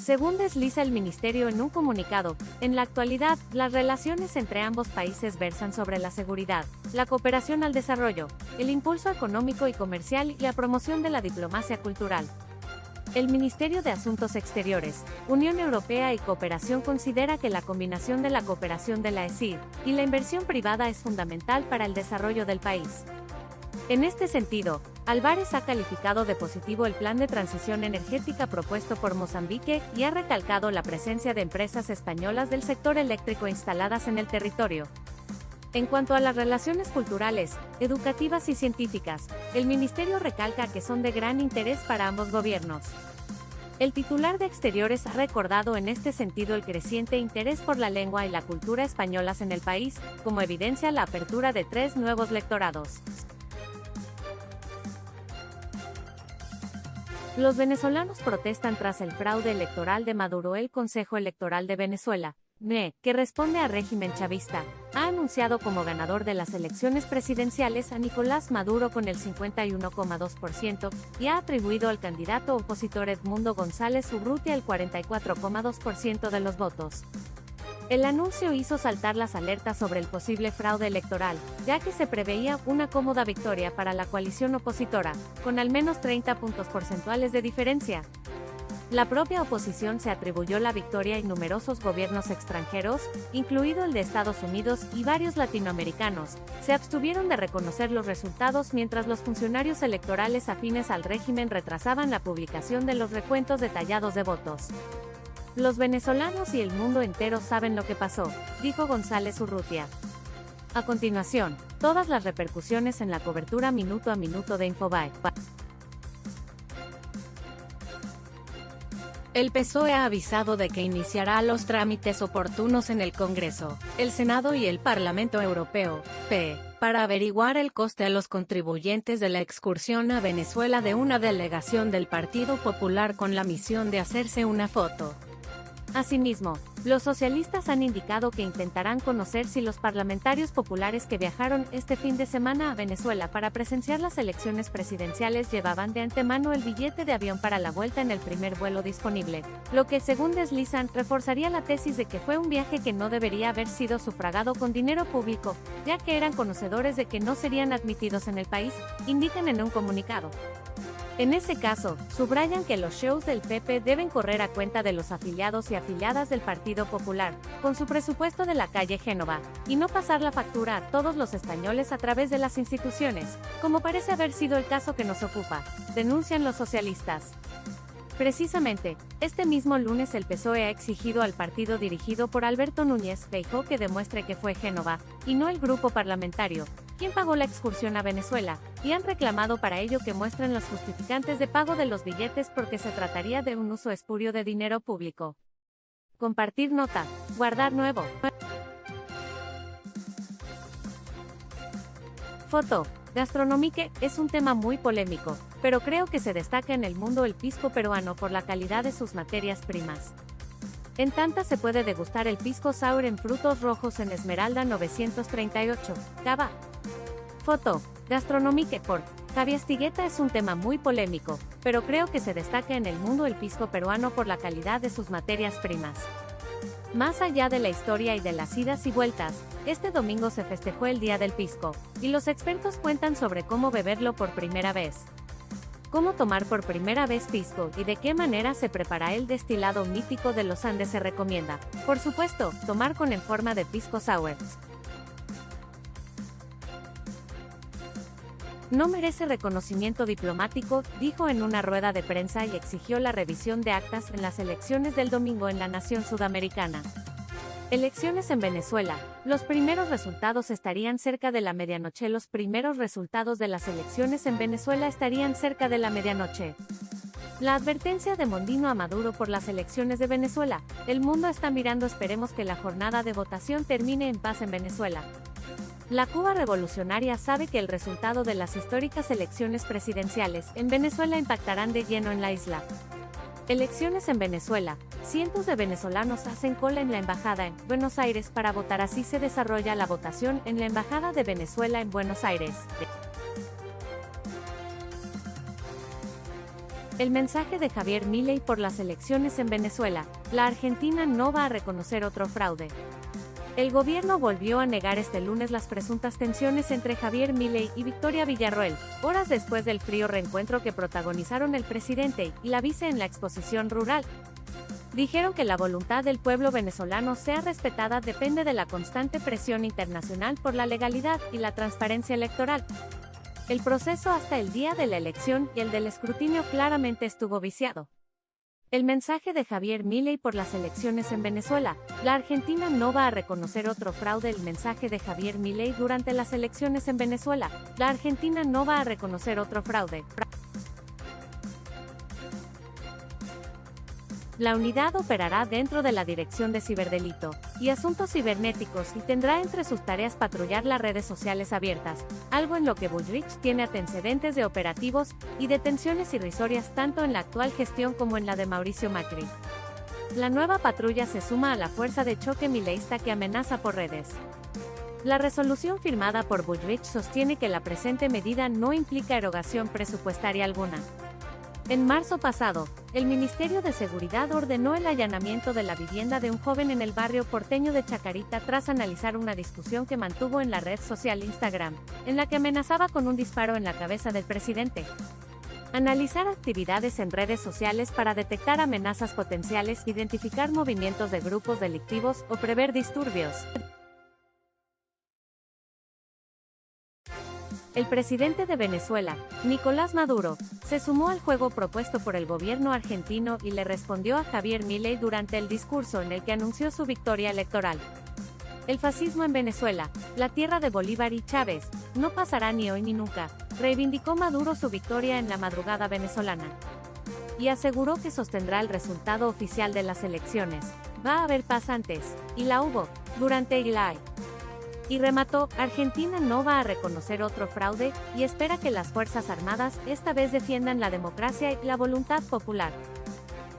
Según desliza el ministerio en un comunicado, en la actualidad, las relaciones entre ambos países versan sobre la seguridad, la cooperación al desarrollo, el impulso económico y comercial y la promoción de la diplomacia cultural. El Ministerio de Asuntos Exteriores, Unión Europea y Cooperación considera que la combinación de la cooperación de la ESID y la inversión privada es fundamental para el desarrollo del país. En este sentido, Álvarez ha calificado de positivo el plan de transición energética propuesto por Mozambique y ha recalcado la presencia de empresas españolas del sector eléctrico instaladas en el territorio. En cuanto a las relaciones culturales, educativas y científicas, el ministerio recalca que son de gran interés para ambos gobiernos. El titular de Exteriores ha recordado en este sentido el creciente interés por la lengua y la cultura españolas en el país, como evidencia la apertura de 3 nuevos lectorados. Los venezolanos protestan tras el fraude electoral de Maduro. El Consejo Electoral de Venezuela, NE, que responde al régimen chavista, ha anunciado como ganador de las elecciones presidenciales a Nicolás Maduro con el 51,2% y ha atribuido al candidato opositor Edmundo González Urrutia el 44,2% de los votos. El anuncio hizo saltar las alertas sobre el posible fraude electoral, ya que se preveía una cómoda victoria para la coalición opositora, con al menos 30 puntos porcentuales de diferencia. La propia oposición se atribuyó la victoria y numerosos gobiernos extranjeros, incluido el de Estados Unidos y varios latinoamericanos, se abstuvieron de reconocer los resultados mientras los funcionarios electorales afines al régimen retrasaban la publicación de los recuentos detallados de votos. Los venezolanos y el mundo entero saben lo que pasó, dijo González Urrutia. A continuación, todas las repercusiones en la cobertura minuto a minuto de Infobae. El PSOE ha avisado de que iniciará los trámites oportunos en el Congreso, el Senado y el Parlamento Europeo, (PE), para averiguar el coste a los contribuyentes de la excursión a Venezuela de una delegación del Partido Popular con la misión de hacerse una foto. Asimismo, los socialistas han indicado que intentarán conocer si los parlamentarios populares que viajaron este fin de semana a Venezuela para presenciar las elecciones presidenciales llevaban de antemano el billete de avión para la vuelta en el primer vuelo disponible, lo que, según deslizan, reforzaría la tesis de que fue un viaje que no debería haber sido sufragado con dinero público, ya que eran conocedores de que no serían admitidos en el país, indican en un comunicado. En ese caso, subrayan que los shows del PP deben correr a cuenta de los afiliados y afiliadas del Partido Popular, con su presupuesto de la calle Génova, y no pasar la factura a todos los españoles a través de las instituciones, como parece haber sido el caso que nos ocupa, denuncian los socialistas. Precisamente, este mismo lunes el PSOE ha exigido al partido dirigido por Alberto Núñez Feijóo que demuestre que fue Génova, y no el grupo parlamentario, quien pagó la excursión a Venezuela, y han reclamado para ello que muestren los justificantes de pago de los billetes porque se trataría de un uso espurio de dinero público. Compartir nota, guardar nuevo. Foto. Gastronomique es un tema muy polémico, pero creo que se destaca en el mundo el pisco peruano por la calidad de sus materias primas. En Tanta se puede degustar el pisco sour en frutos rojos en Esmeralda 938, Cava. Foto. Gastronomique por Javi Astigueta es un tema muy polémico, pero creo que se destaca en el mundo el pisco peruano por la calidad de sus materias primas. Más allá de la historia y de las idas y vueltas, este domingo se festejó el Día del Pisco, y los expertos cuentan sobre cómo beberlo por primera vez. Cómo tomar por primera vez pisco y de qué manera se prepara el destilado mítico de los Andes se recomienda, por supuesto, tomar con en forma de pisco sour. No merece reconocimiento diplomático, dijo en una rueda de prensa y exigió la revisión de actas en las elecciones del domingo en la nación sudamericana. Elecciones en Venezuela. Los primeros resultados estarían cerca de la medianoche. Los primeros resultados de las elecciones en Venezuela estarían cerca de la medianoche. La advertencia de Mondino a Maduro por las elecciones de Venezuela. El mundo está mirando. Esperemos que la jornada de votación termine en paz en Venezuela. La Cuba revolucionaria sabe que el resultado de las históricas elecciones presidenciales en Venezuela impactarán de lleno en la isla. Elecciones en Venezuela. Cientos de venezolanos hacen cola en la embajada en Buenos Aires para votar. Así se desarrolla la votación en la embajada de Venezuela en Buenos Aires. El mensaje de Javier Milei por las elecciones en Venezuela: la Argentina no va a reconocer otro fraude. El gobierno volvió a negar este lunes las presuntas tensiones entre Javier Milei y Victoria Villarroel, horas después del frío reencuentro que protagonizaron el presidente y la vice en la exposición rural. Dijeron que la voluntad del pueblo venezolano sea respetada depende de la constante presión internacional por la legalidad y la transparencia electoral. El proceso hasta el día de la elección y el del escrutinio claramente estuvo viciado. El mensaje de Javier Milei por las elecciones en Venezuela: la Argentina no va a reconocer otro fraude. El mensaje de Javier Milei durante las elecciones en Venezuela: la Argentina no va a reconocer otro fraude. La unidad operará dentro de la Dirección de Ciberdelito y Asuntos Cibernéticos y tendrá entre sus tareas patrullar las redes sociales abiertas, algo en lo que Bullrich tiene antecedentes de operativos y detenciones irrisorias tanto en la actual gestión como en la de Mauricio Macri. La nueva patrulla se suma a la fuerza de choque mileísta que amenaza por redes. La resolución firmada por Bullrich sostiene que la presente medida no implica erogación presupuestaria alguna. En marzo pasado, el Ministerio de Seguridad ordenó el allanamiento de la vivienda de un joven en el barrio porteño de Chacarita tras analizar una discusión que mantuvo en la red social Instagram, en la que amenazaba con un disparo en la cabeza del presidente. Analizar actividades en redes sociales para detectar amenazas potenciales, identificar movimientos de grupos delictivos o prever disturbios. El presidente de Venezuela, Nicolás Maduro, se sumó al juego propuesto por el gobierno argentino y le respondió a Javier Milei durante el discurso en el que anunció su victoria electoral. El fascismo en Venezuela, la tierra de Bolívar y Chávez, no pasará ni hoy ni nunca, reivindicó Maduro su victoria en la madrugada venezolana. Y aseguró que sostendrá el resultado oficial de las elecciones. Va a haber paz antes, y la hubo, durante y la hay. Y remató: Argentina no va a reconocer otro fraude, y espera que las Fuerzas Armadas esta vez defiendan la democracia y la voluntad popular.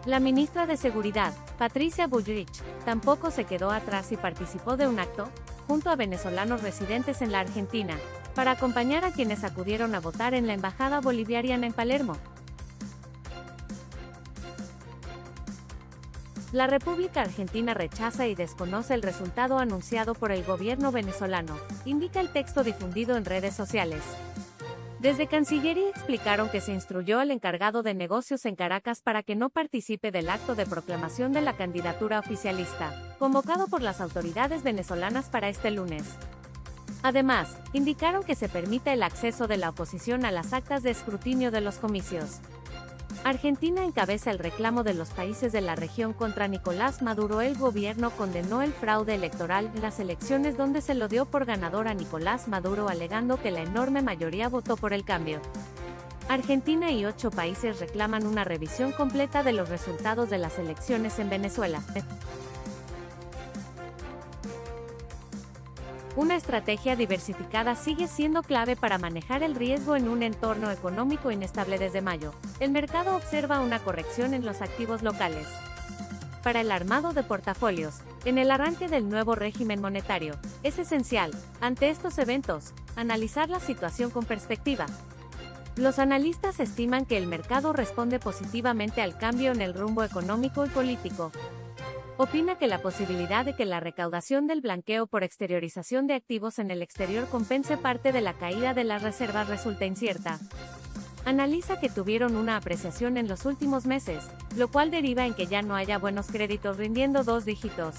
La ministra de Seguridad, Patricia Bullrich, tampoco se quedó atrás y participó de un acto, junto a venezolanos residentes en la Argentina, para acompañar a quienes acudieron a votar en la embajada bolivariana en Palermo. La República Argentina rechaza y desconoce el resultado anunciado por el gobierno venezolano, indica el texto difundido en redes sociales. Desde Cancillería explicaron que se instruyó al encargado de negocios en Caracas para que no participe del acto de proclamación de la candidatura oficialista, convocado por las autoridades venezolanas para este lunes. Además, indicaron que se permite el acceso de la oposición a las actas de escrutinio de los comicios. Argentina encabeza el reclamo de los países de la región contra Nicolás Maduro. El gobierno condenó el fraude electoral en las elecciones donde se lo dio por ganador a Nicolás Maduro, alegando que la enorme mayoría votó por el cambio. Argentina y 8 países reclaman una revisión completa de los resultados de las elecciones en Venezuela. Una estrategia diversificada sigue siendo clave para manejar el riesgo en un entorno económico inestable. Desde mayo, el mercado observa una corrección en los activos locales. Para el armado de portafolios, en el arranque del nuevo régimen monetario, es esencial, ante estos eventos, analizar la situación con perspectiva. Los analistas estiman que el mercado responde positivamente al cambio en el rumbo económico y político. Opina que la posibilidad de que la recaudación del blanqueo por exteriorización de activos en el exterior compense parte de la caída de las reservas resulta incierta. Analiza que tuvieron una apreciación en los últimos meses, lo cual deriva en que ya no haya buenos créditos rindiendo 2 dígitos.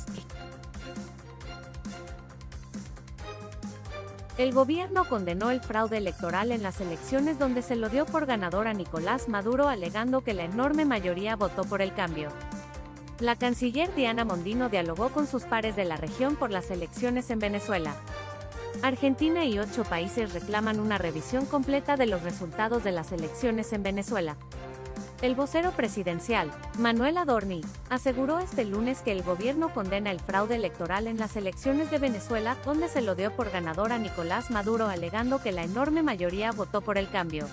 El gobierno condenó el fraude electoral en las elecciones donde se lo dio por ganador a Nicolás Maduro, alegando que la enorme mayoría votó por el cambio. La canciller Diana Mondino dialogó con sus pares de la región por las elecciones en Venezuela. Argentina y 8 países reclaman una revisión completa de los resultados de las elecciones en Venezuela. El vocero presidencial, Manuel Adorni, aseguró este lunes que el gobierno condena el fraude electoral en las elecciones de Venezuela, donde se lo dio por ganador a Nicolás Maduro, alegando que la enorme mayoría votó por el cambio.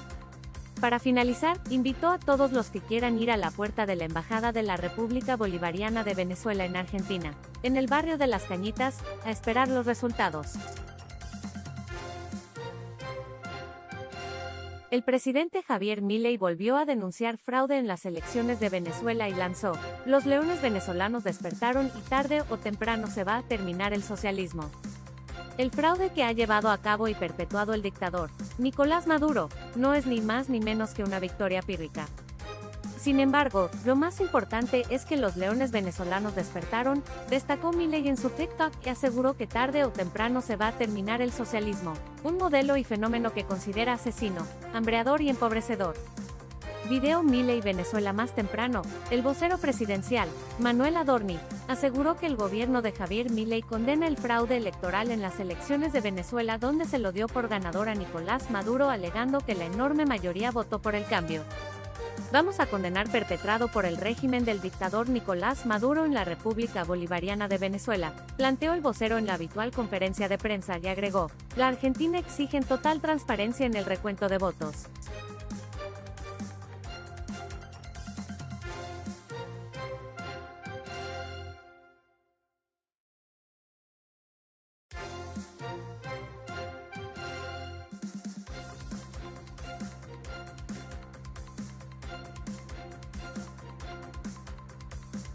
Para finalizar, invitó a todos los que quieran ir a la puerta de la Embajada de la República Bolivariana de Venezuela en Argentina, en el barrio de Las Cañitas, a esperar los resultados. El presidente Javier Milei volvió a denunciar fraude en las elecciones de Venezuela y lanzó: los leones venezolanos despertaron y tarde o temprano se va a terminar el socialismo. El fraude que ha llevado a cabo y perpetuado el dictador, Nicolás Maduro, no es ni más ni menos que una victoria pírrica. Sin embargo, lo más importante es que los leones venezolanos despertaron, destacó Milei en su TikTok y aseguró que tarde o temprano se va a terminar el socialismo, un modelo y fenómeno que considera asesino, hambreador y empobrecedor. Video Milei Venezuela. Más temprano, el vocero presidencial, Manuel Adorni, aseguró que el gobierno de Javier Milei condena el fraude electoral en las elecciones de Venezuela, donde se lo dio por ganador a Nicolás Maduro, alegando que la enorme mayoría votó por el cambio. Vamos a condenar perpetrado por el régimen del dictador Nicolás Maduro en la República Bolivariana de Venezuela, planteó el vocero en la habitual conferencia de prensa y agregó: la Argentina exige total transparencia en el recuento de votos.